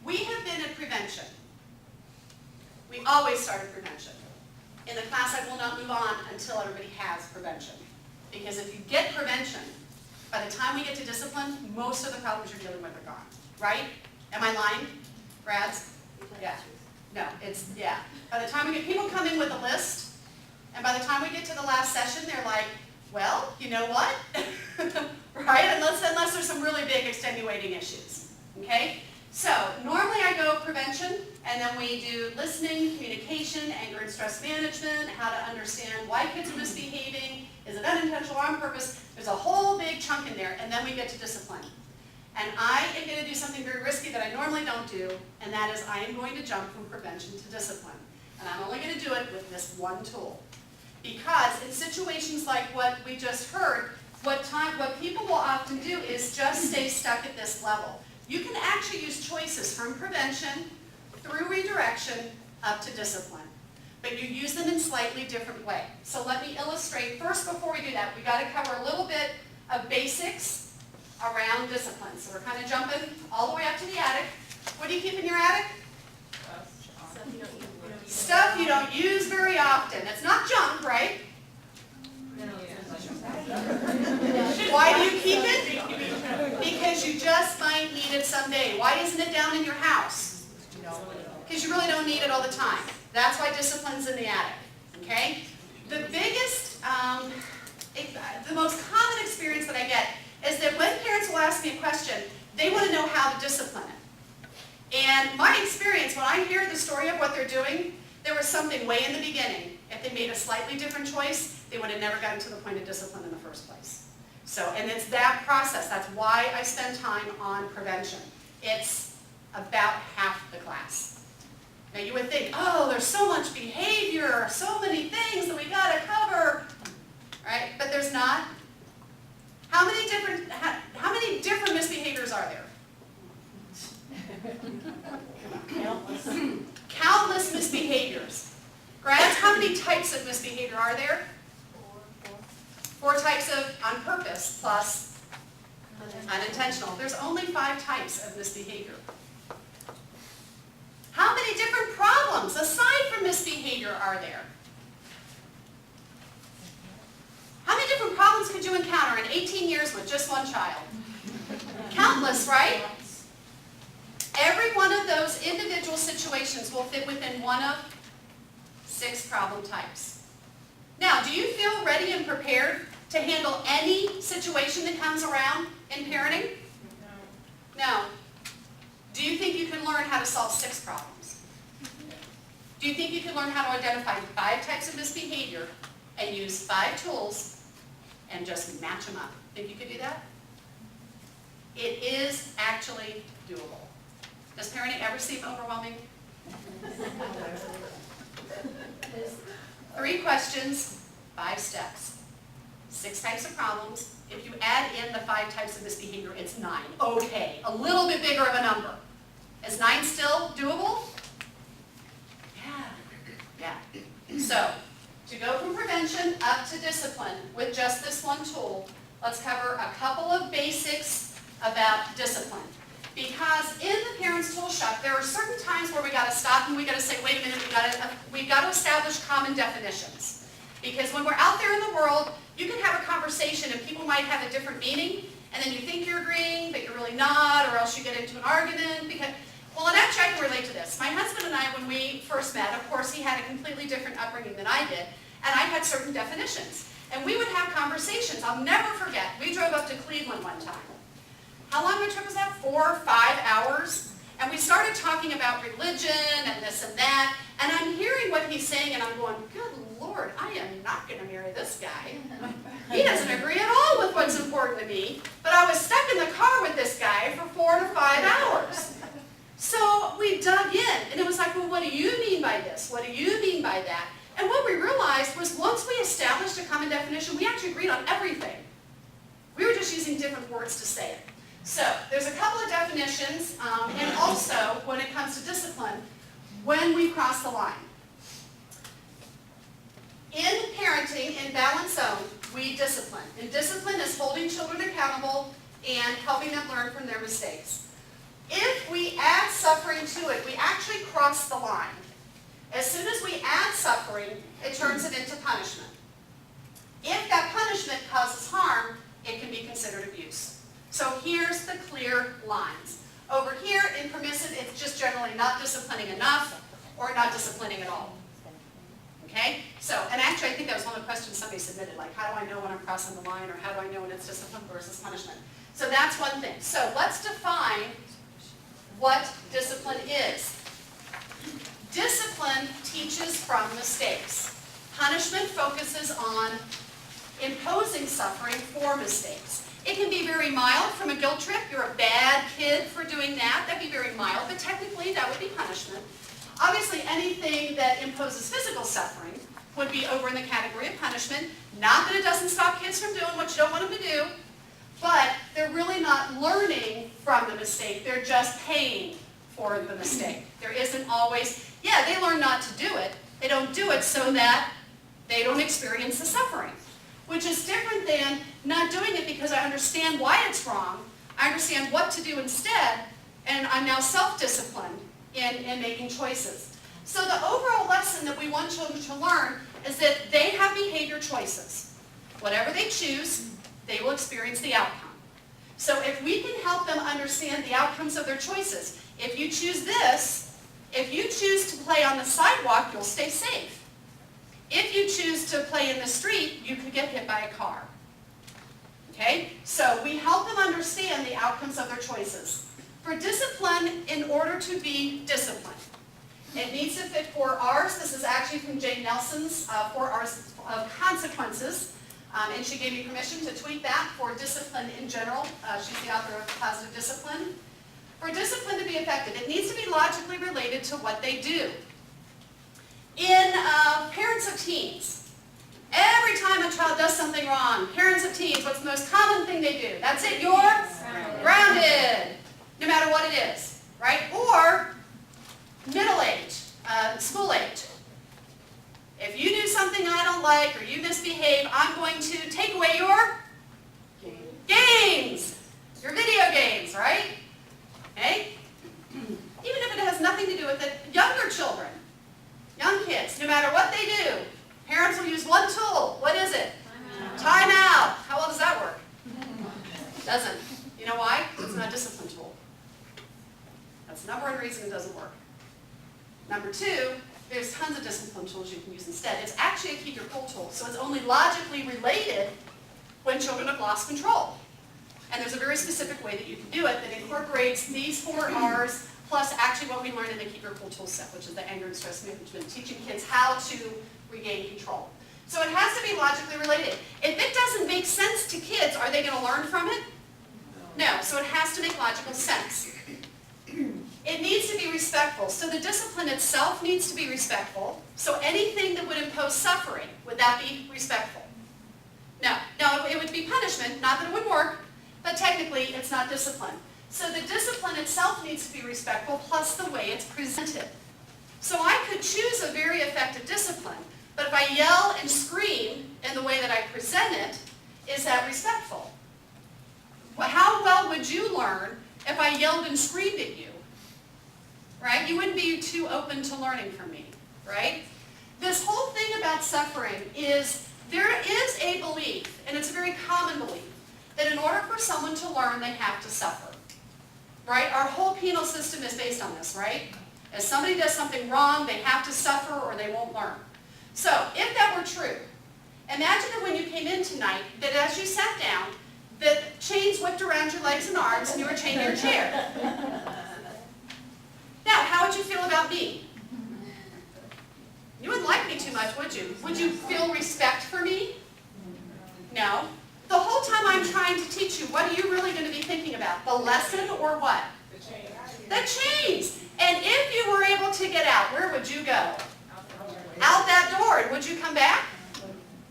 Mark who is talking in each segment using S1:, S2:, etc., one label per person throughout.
S1: We have been at prevention. We always start at prevention. In the class, I will not move on until everybody has prevention. Because if you get prevention, by the time we get to discipline, most of the problems you're dealing with are gone. Right? Am I lying? Grads? Yeah. No, it's, yeah. By the time we get, people come in with a list, and by the time we get to the last session, they're like, well, you know what? Right? Unless there's some really big extenuating issues. Okay? So, normally I go prevention, and then we do listening, communication, anger and stress management, how to understand why kids are misbehaving, is it unintentional or on purpose? There's a whole big chunk in there, and then we get to discipline. And I am going to do something very risky that I normally don't do, and that is I am going to jump from prevention to discipline. And I'm only going to do it with this one tool. Because in situations like what we just heard, what people will often do is just stay stuck at this level. You can actually use choices from prevention, through redirection, up to discipline. But you use them in slightly different way. So let me illustrate. First, before we do that, we've got to cover a little bit of basics around discipline. So we're kind of jumping all the way up to the attic. What do you keep in your attic? Stuff you don't use very often. It's not junk, right? Why do you keep it? Because you just might need it someday. Why isn't it down in your house? Because you really don't need it all the time. That's why discipline's in the attic. Okay? The biggest, the most common experience that I get is that when parents will ask me a question, they want to know how to discipline it. And my experience, when I hear the story of what they're doing, there was something way in the beginning. If they made a slightly different choice, they would have never gotten to the point of discipline in the first place. So, and it's that process. That's why I spend time on prevention. It's about half the class. Now you would think, oh, there's so much behavior, so many things that we got to cover, right? But there's not. How many different misbehaviors are there? Countless misbehaviors. Grads, how many types of misbehavior are there? Four types of on purpose plus unintentional. There's only 5 types of misbehavior. How many different problems aside from misbehavior are there? How many different problems could you encounter in 18 years with just one child? Countless, right? Every one of those individual situations will fit within one of 6 problem types. Now, do you feel ready and prepared to handle any situation that comes around in parenting? No. Do you think you can learn how to solve 6 problems? Do you think you can learn how to identify 5 types of misbehavior and use 5 tools and just match them up? Think you could do that? It is actually doable. Does parenting ever seem overwhelming? 3 questions, 5 steps. 6 types of problems. If you add in the 5 types of misbehavior, it's 9. Okay, a little bit bigger of a number. Is 9 still doable? Yeah. So, to go from prevention up to discipline with just this one tool, let's cover a couple of basics about discipline. Because in the Parents Toolshop, there are certain times where we got to stop and we got to say, wait a minute, we've got to establish common definitions. Because when we're out there in the world, you can have a conversation and people might have a different meaning, and then you think you're agreeing, but you're really not, or else you get into an argument. Well, and actually I can relate to this. My husband and I, when we first met, of course he had a completely different upbringing than I did, and I had certain definitions. And we would have conversations. I'll never forget, we drove up to Cleveland one time. How long of a trip was that? 4 or 5 hours? And we started talking about religion and this and that, and I'm hearing what he's saying, and I'm going, good Lord, I am not going to marry this guy. He doesn't agree at all with what's important to me, but I was stuck in the car with this guy for 4 to 5 hours. So we dug in, and it was like, well, what do you mean by this? What do you mean by that? And what we realized was once we established a common definition, we actually agreed on everything. We were just using different words to say it. So there's a couple of definitions, and also when it comes to discipline, when we cross the line. In parenting, in Balance Zone, we discipline. And discipline is holding children accountable and helping them learn from their mistakes. If we add suffering to it, we actually cross the line. As soon as we add suffering, it turns it into punishment. If that punishment causes harm, it can be considered abuse. So here's the clear lines. Over here, in permissive, it's just generally not disciplining enough or not disciplining at all. Okay? So, and actually I think that was one of the questions somebody submitted, like how do I know when I'm crossing the line, or how do I know when it's discipline versus punishment? So that's one thing. So let's define what discipline is. Discipline teaches from mistakes. Punishment focuses on imposing suffering for mistakes. It can be very mild, from a guilt trip. You're a bad kid for doing that. That'd be very mild, but technically that would be punishment. Obviously, anything that imposes physical suffering would be over in the category of punishment. Not that it doesn't stop kids from doing what you don't want them to do, but they're really not learning from the mistake. They're just paying for the mistake. There isn't always, yeah, they learn not to do it. They don't do it so that they don't experience the suffering, which is different than not doing it because I understand why it's wrong. I understand what to do instead, and I'm now self-disciplined in making choices. So the overall lesson that we want children to learn is that they have behavior choices. Whatever they choose, they will experience the outcome. So if we can help them understand the outcomes of their choices, if you choose this, if you choose to play on the sidewalk, you'll stay safe. If you choose to play in the street, you could get hit by a car. Okay? So we help them understand the outcomes of their choices. For discipline, in order to be disciplined, it needs to fit 4 R's. This is actually from Jane Nelson's 4 R's of consequences. And she gave me permission to tweet that for discipline in general. She's the author of Positive Discipline. For discipline to be effective, it needs to be logically related to what they do. In parents of teens, every time a child does something wrong, parents of teens, what's the most common thing they do? That's it, you're grounded, no matter what it is, right? Or middle age, school age. If you do something I don't like or you misbehave, I'm going to take away your games, your video games, right? Okay? Even if it has nothing to do with it, younger children, young kids, no matter what they do, parents will use one tool. What is it? Time out. How well does that work? Doesn't. You know why? It's not a discipline tool. That's the number one reason it doesn't work. Number 2, there's tons of discipline tools you can use instead. It's actually a keep your cool tool, so it's only logically related when children have lost control. And there's a very specific way that you can do it that incorporates these 4 R's plus actually what we learned in the Keep Your Cool tool set, which is the anger and stress management, teaching kids how to regain control. So it has to be logically related. If it doesn't make sense to kids, are they going to learn from it? No, so it has to make logical sense. It needs to be respectful. So the discipline itself needs to be respectful. So anything that would impose suffering, would that be respectful? No. No, it would be punishment, not that it would work, but technically it's not discipline. So the discipline itself needs to be respectful, plus the way it's presented. So I could choose a very effective discipline, but if I yell and scream in the way that I present it, is that respectful? Well, how well would you learn if I yelled and screamed at you? Right? You wouldn't be too open to learning from me, right? This whole thing about suffering is, there is a belief, and it's a very common belief, that in order for someone to learn, they have to suffer. Right? Our whole penal system is based on this, right? If somebody does something wrong, they have to suffer or they won't learn. So, if that were true, imagine that when you came in tonight, that as you sat down, the chains whipped around your legs and arms and you were chained to your chair. Now, how would you feel about me? You wouldn't like me too much, would you? Would you feel respect for me? No. The whole time I'm trying to teach you, what are you really going to be thinking about? The lesson or what? The chains. The chains. And if you were able to get out, where would you go? Out that door. And would you come back?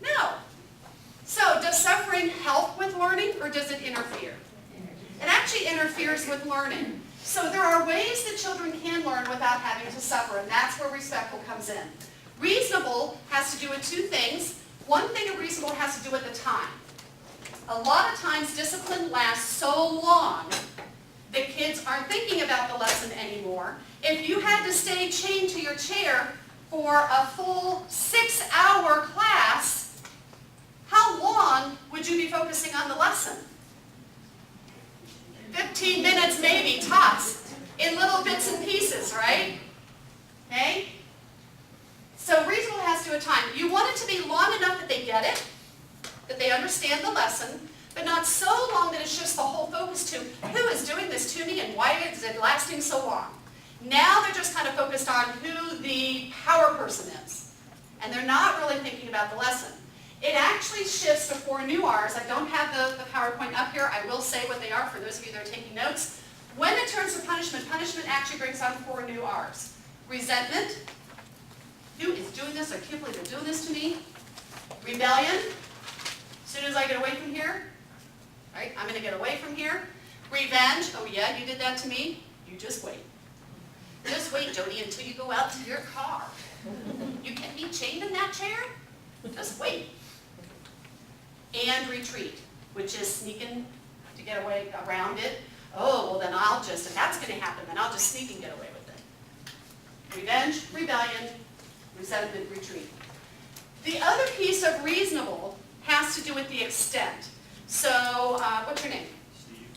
S1: No. So does suffering help with learning or does it interfere? It actually interferes with learning. So there are ways that children can learn without having to suffer, and that's where respectful comes in. Reasonable has to do with 2 things. One thing of reasonable has to do with the time. A lot of times discipline lasts so long that kids aren't thinking about the lesson anymore. If you had to stay chained to your chair for a full 6-hour class, how long would you be focusing on the lesson? 15 minutes maybe, tops, in little bits and pieces, right? Okay? So reasonable has to do a time. You want it to be long enough that they get it, that they understand the lesson, but not so long that it's just the whole focus to who is doing this to me and why is it lasting so long. Now they're just kind of focused on who the power person is, and they're not really thinking about the lesson. It actually shifts to 4 new R's. I don't have the PowerPoint up here. I will say what they are for those of you that are taking notes. When it turns to punishment, punishment actually brings on 4 new R's. Resentment. Who is doing this? I can't believe they're doing this to me. Rebellion. As soon as I get away from here, right, I'm going to get away from here. Revenge. Oh yeah, you did that to me. You just wait. Just wait, Jody, until you go out to your car. You get me chained in that chair? Just wait. And retreat, which is sneaking to get away around it. Oh, well then I'll just, if that's going to happen, then I'll just sneak and get away with it. Revenge, rebellion, resentment, retreat. The other piece of reasonable has to do with the extent. So, what's your name?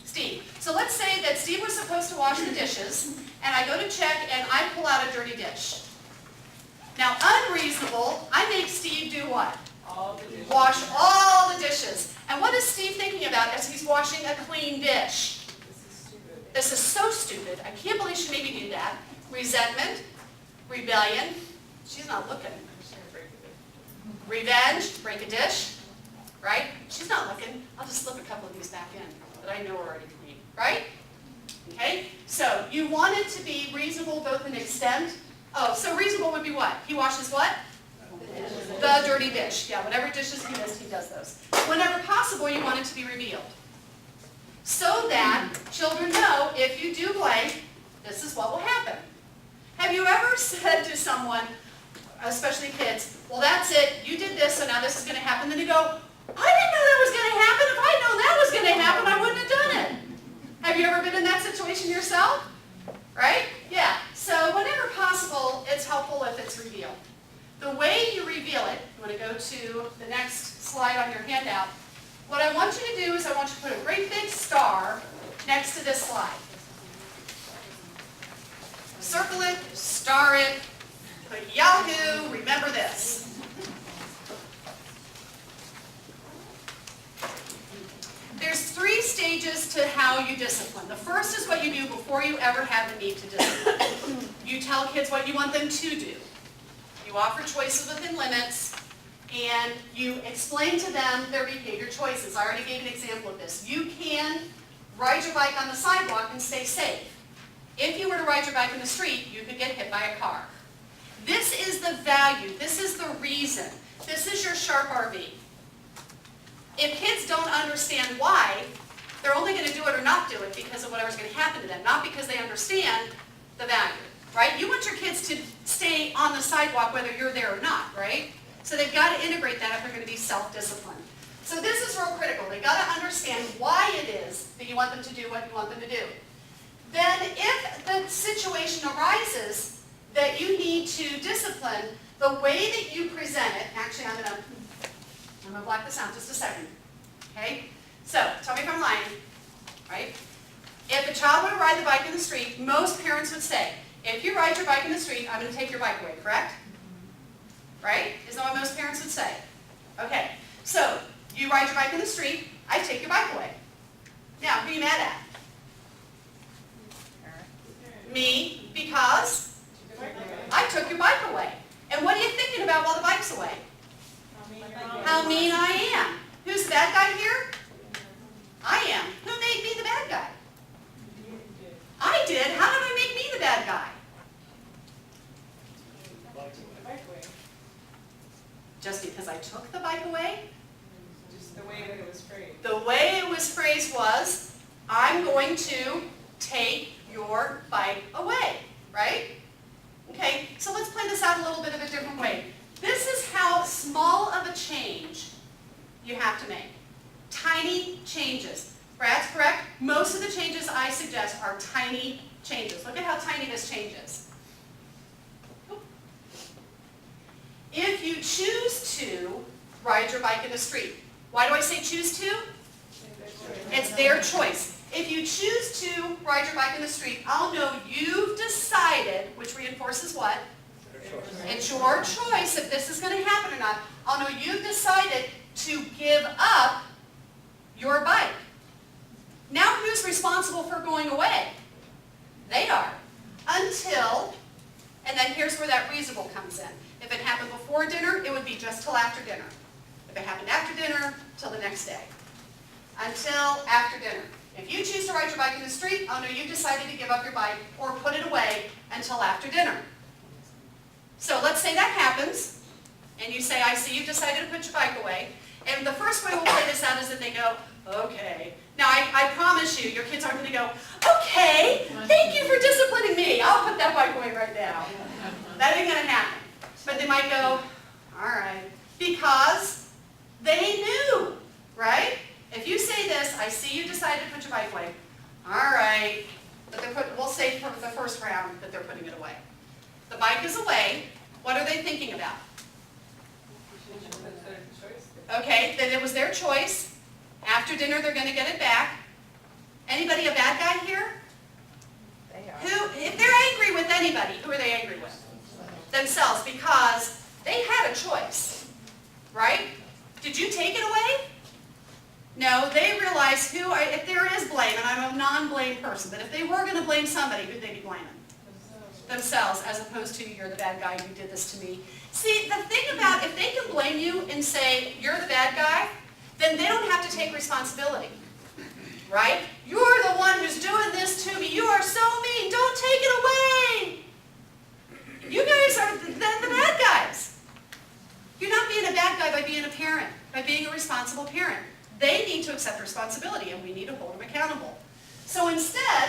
S1: Steve. So let's say that Steve was supposed to wash the dishes, and I go to check and I pull out a dirty dish. Now, unreasonable, I make Steve do what? Wash all the dishes. And what is Steve thinking about as he's washing a clean dish? This is so stupid. I can't believe she made me do that. Resentment, rebellion. She's not looking. Revenge, break a dish. Right? She's not looking. I'll just slip a couple of these back in that I know are already clean. Right? Okay? So you want it to be reasonable both in extent. Oh, so reasonable would be what? He washes what? The dirty dish. Yeah, whatever dishes he missed, he does those. Whenever possible, you want it to be revealed. So that children know if you do blank, this is what will happen. Have you ever said to someone, especially kids, well that's it, you did this, so now this is going to happen. Then you go, I didn't know that was going to happen. If I'd known that was going to happen, I wouldn't have done it. Have you ever been in that situation yourself? Right? Yeah. So whenever possible, it's helpful if it's revealed. The way you reveal it, you want to go to the next slide on your handout. What I want you to do is I want you to put a great big star next to this slide. Circle it, star it, put Yahoo, remember this. There's 3 stages to how you discipline. The first is what you do before you ever have the need to discipline. You tell kids what you want them to do. You offer choices within limits, and you explain to them their behavior choices. I already gave an example of this. You can ride your bike on the sidewalk and stay safe. If you were to ride your bike in the street, you could get hit by a car. This is the value. This is the reason. This is your sharp RV. If kids don't understand why, they're only going to do it or not do it because of whatever's going to happen to them, not because they understand the value, right? You want your kids to stay on the sidewalk whether you're there or not, right? So they've got to integrate that if they're going to be self-disciplined. So this is real critical. They've got to understand why it is that you want them to do what you want them to do. Then if the situation arises that you need to discipline, the way that you present it, actually I'm going to block this out just a second. Okay? So, tell me if I'm lying. Right? If a child were to ride the bike in the street, most parents would say, if you ride your bike in the street, I'm going to take your bike away, correct? Right? Isn't that what most parents would say? Okay. So, you ride your bike in the street, I take your bike away. Now, who are you mad at? Me, because I took your bike away. And what are you thinking about while the bike's away? How mean I am. Who's the bad guy here? I am. Who made me the bad guy? I did. How did I make me the bad guy? Just because I took the bike away?
S2: Just the way that it was phrased.
S1: The way it was phrased was, I'm going to take your bike away, right? Okay, so let's play this out a little bit of a different way. This is how small of a change you have to make. Tiny changes. Brad's correct. Most of the changes I suggest are tiny changes. Look at how tiny this change is. If you choose to ride your bike in the street, why do I say choose to? It's their choice. If you choose to ride your bike in the street, I'll know you've decided, which reinforces what? It's your choice if this is going to happen or not. I'll know you've decided to give up your bike. Now who's responsible for going away? They are. Until, and then here's where that reasonable comes in. If it happened before dinner, it would be just till after dinner. If it happened after dinner, till the next day. Until after dinner. If you choose to ride your bike in the street, I'll know you've decided to give up your bike or put it away until after dinner. So let's say that happens, and you say, I see you've decided to put your bike away. And the first way we'll play this out is that they go, okay. Now, I promise you, your kids aren't going to go, okay, thank you for disciplining me. I'll put that bike away right now. That ain't going to happen. But they might go, all right, because they knew, right? If you say this, I see you decided to put your bike away. All right, but we'll say for the first round that they're putting it away. The bike is away. What are they thinking about? Okay, then it was their choice. After dinner, they're going to get it back. Anybody a bad guy here?
S2: They are.
S1: Who, if they're angry with anybody, who are they angry with? Themselves, because they had a choice, right? Did you take it away? No, they realized if there is blame, and I'm a non-blame person, but if they were going to blame somebody, who'd they be blaming? Themselves, as opposed to you're the bad guy, you did this to me. See, the thing about, if they can blame you and say you're the bad guy, then they don't have to take responsibility, right? You're the one who's doing this to me. You are so mean. Don't take it away. You guys are the bad guys. You're not being a bad guy by being a parent, by being a responsible parent. They need to accept responsibility, and we need to hold them accountable. So instead,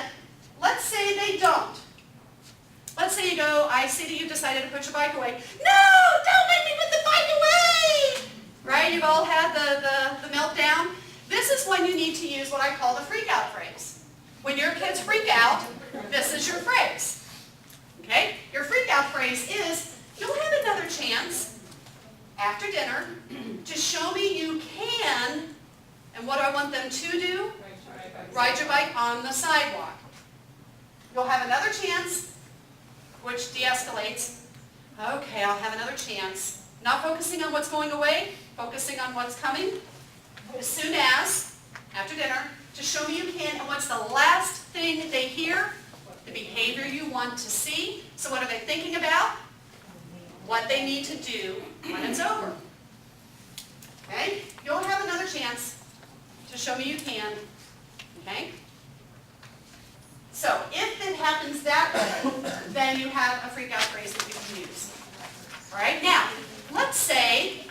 S1: let's say they don't. Let's say you go, I see that you've decided to put your bike away. No, don't make me put the bike away! Right, you've all had the meltdown. This is when you need to use what I call the freak out phrase. When your kids freak out, this is your phrase. Okay? Your freak out phrase is, you'll have another chance after dinner to show me you can, and what do I want them to do? Ride your bike on the sidewalk. You'll have another chance, which de-escalates. Okay, I'll have another chance. Not focusing on what's going away, focusing on what's coming. As soon as, after dinner, to show me you can, and what's the last thing they hear? The behavior you want to see. So what are they thinking about? What they need to do when it's over. Okay? You'll have another chance to show me you can. Okay? So if it happens that way, then you have a freak out phrase that you can use. All right? Now, let's say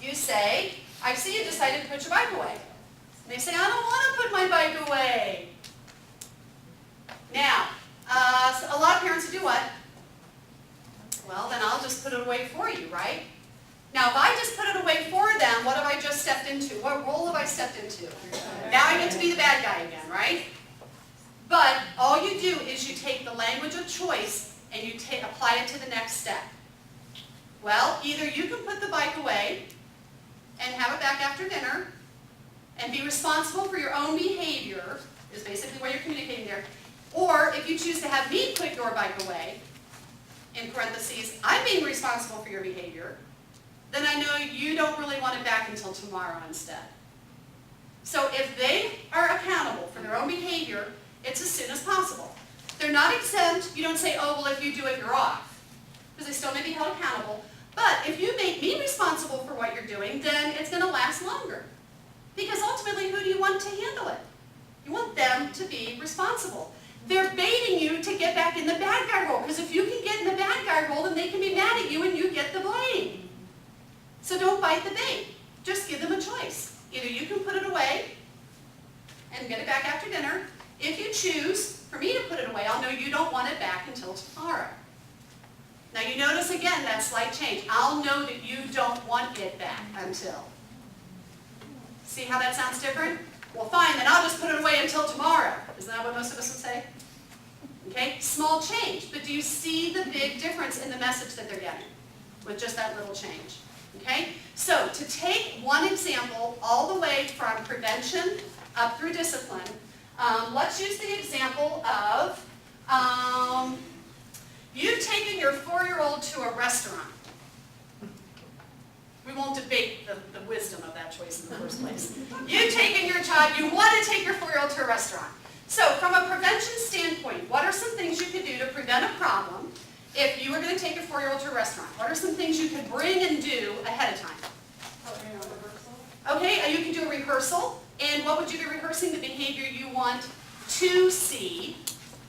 S1: you say, I see you decided to put your bike away. And they say, I don't want to put my bike away. Now, so a lot of parents do what? Well, then I'll just put it away for you, right? Now, if I just put it away for them, what have I just stepped into? What role have I stepped into? Now I get to be the bad guy again, right? But all you do is you take the language of choice and you apply it to the next step. Well, either you can put the bike away and have it back after dinner and be responsible for your own behavior, is basically what you're communicating there. Or if you choose to have me put your bike away, in parentheses, I'm being responsible for your behavior, then I know you don't really want it back until tomorrow instead. So if they are accountable for their own behavior, it's as soon as possible. They're not exempt. You don't say, oh, well, if you do it, you're off. Because they still may be held accountable. But if you make me responsible for what you're doing, then it's going to last longer. Because ultimately, who do you want to handle it? You want them to be responsible. They're baiting you to get back in the bad guy role. Because if you can get in the bad guy role, then they can be mad at you and you get the blame. So don't bite the bait. Just give them a choice. Either you can put it away and get it back after dinner. If you choose for me to put it away, I'll know you don't want it back until tomorrow. Now you notice again that slight change. I'll know that you don't want it back until. See how that sounds different? Well, fine, then I'll just put it away until tomorrow. Isn't that what most of us would say? Okay, small change, but do you see the big difference in the message that they're getting with just that little change? Okay, so to take one example all the way from prevention up through discipline, let's use the example of you've taken your 4-year-old to a restaurant. We won't debate the wisdom of that choice in the first place. You've taken your child, you want to take your 4-year-old to a restaurant. So from a prevention standpoint, what are some things you could do to prevent a problem if you were going to take your 4-year-old to a restaurant? What are some things you could bring and do ahead of time? Okay, you can do a rehearsal. And what would you be rehearsing? The behavior you want to see,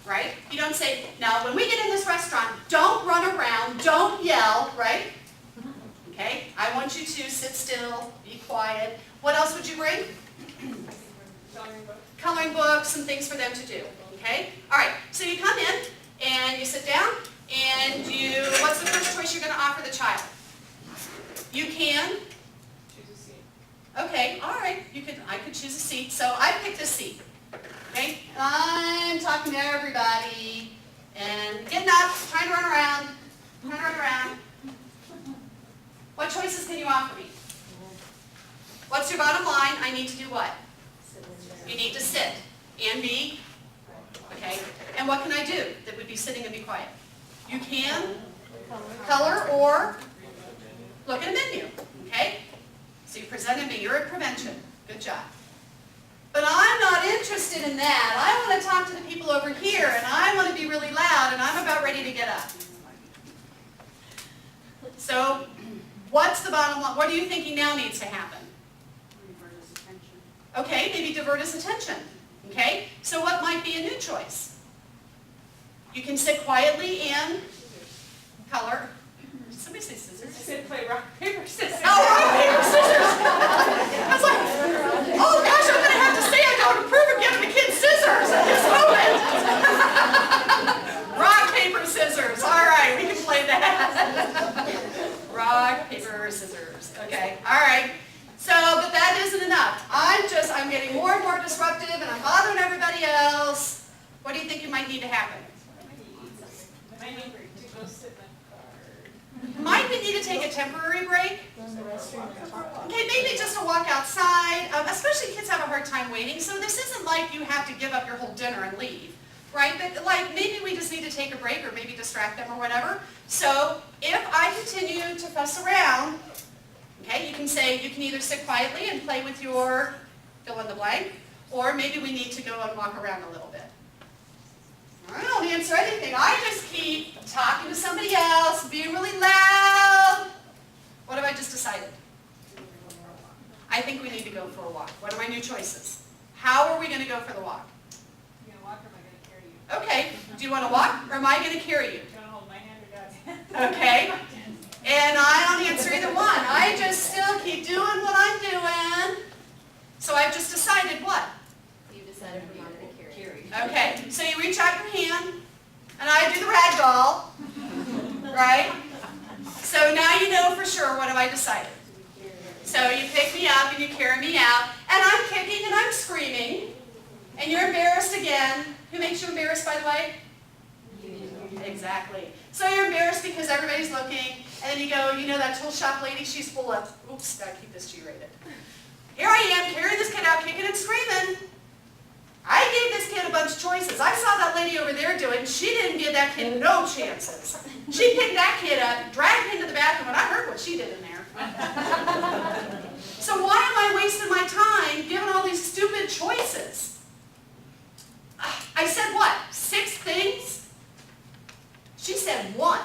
S1: right? You don't say, now when we get in this restaurant, don't run around, don't yell, right? Okay, I want you to sit still, be quiet. What else would you bring? Coloring books and things for them to do, okay? All right, so you come in and you sit down and what's the first choice you're going to offer the child? You can?
S3: Choose a seat.
S1: Okay, all right, I could choose a seat, so I picked a seat, okay? I'm talking to everybody and getting up, trying to run around. What choices can you offer me? What's your bottom line? I need to do what? You need to sit and be, okay? And what can I do that would be sitting and be quiet? You can color or look at a menu, okay? So you presented me, you're at prevention, good job. But I'm not interested in that. I want to talk to the people over here and I want to be really loud and I'm about ready to get up. So what's the bottom line? What are you thinking now needs to happen? Okay, maybe divert his attention. Okay, so what might be a new choice? You can sit quietly and color. Did somebody say scissors?
S3: I said play rock, paper, scissors.
S1: Oh, rock, paper, scissors! I was like, oh gosh, I'm going to have to say I don't approve of giving the kids scissors at this moment. Rock, paper, scissors. All right, we can play that. Rock, paper, scissors. Okay, all right. So, but that isn't enough. I'm getting more and more disruptive and I'm bothering everybody else. What do you think might need to happen?
S3: I need to go sit in the car.
S1: Might we need to take a temporary break? Okay, maybe just a walk outside. Especially kids have a hard time waiting, so this isn't like you have to give up your whole dinner and leave, right? But like maybe we just need to take a break or maybe distract them or whatever. So if I continue to fuss around, okay, you can say you can either sit quietly and play with your fill in the blank, or maybe we need to go and walk around a little bit. I don't answer anything. I just keep talking to somebody else, being really loud. What have I just decided? I think we need to go for a walk. What are my new choices? How are we going to go for the walk?
S3: You gonna walk or am I gonna carry you?
S1: Okay, do you want to walk or am I going to carry you?
S3: You wanna hold my hand or God's hand?
S1: Okay, and I don't answer either one. I just still keep doing what I'm doing. So I've just decided what?
S2: You decided we're not going to carry.
S1: Okay, so you reach out your hand, and I do the rag doll, right? So now you know for sure what have I decided. So you pick me up and you carry me out, and I'm kicking and I'm screaming, and you're embarrassed again. Who makes you embarrassed, by the way? Exactly. So you're embarrassed because everybody's looking, and then you go, you know that Toolshop lady, she's full of, oops, gotta keep this G-rated. Here I am, carrying this kid out, kicking and screaming. I gave this kid a bunch of choices. I saw that lady over there do it, and she didn't give that kid no chances. She picked that kid up, dragged him to the bathroom, and I heard what she did in there. So why am I wasting my time giving all these stupid choices? I said what? 6 things? She said 1.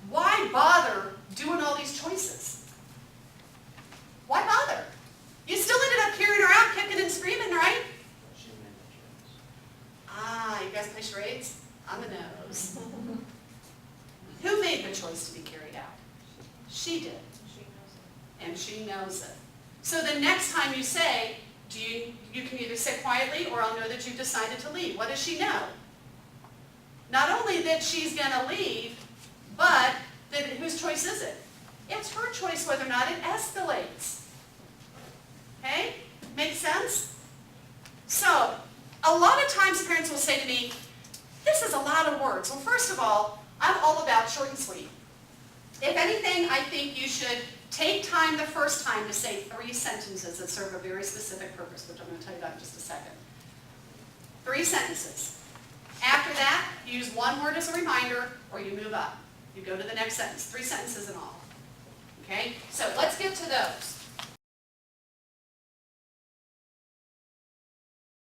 S1: Why bother doing all these choices? Why bother? You still ended up carrying her out, kicking and screaming, right? Ah, you guys play charades? On the nose. Who made the choice to be carried out? She did. And she knows it. So the next time you say, you can either sit quietly or I'll know that you've decided to leave. What does she know? Not only that she's going to leave, but that whose choice is it? It's her choice whether or not it escalates. Okay? Make sense? So, a lot of times parents will say to me, this is a lot of words. Well, first of all, I'm all about short and sweet. If anything, I think you should take time the first time to say 3 sentences that serve a very specific purpose, which I'm going to tell you about in just a second. 3 sentences. After that, you use 1 word as a reminder, or you move up. You go to the next sentence. 3 sentences in all. Okay? So let's get to those.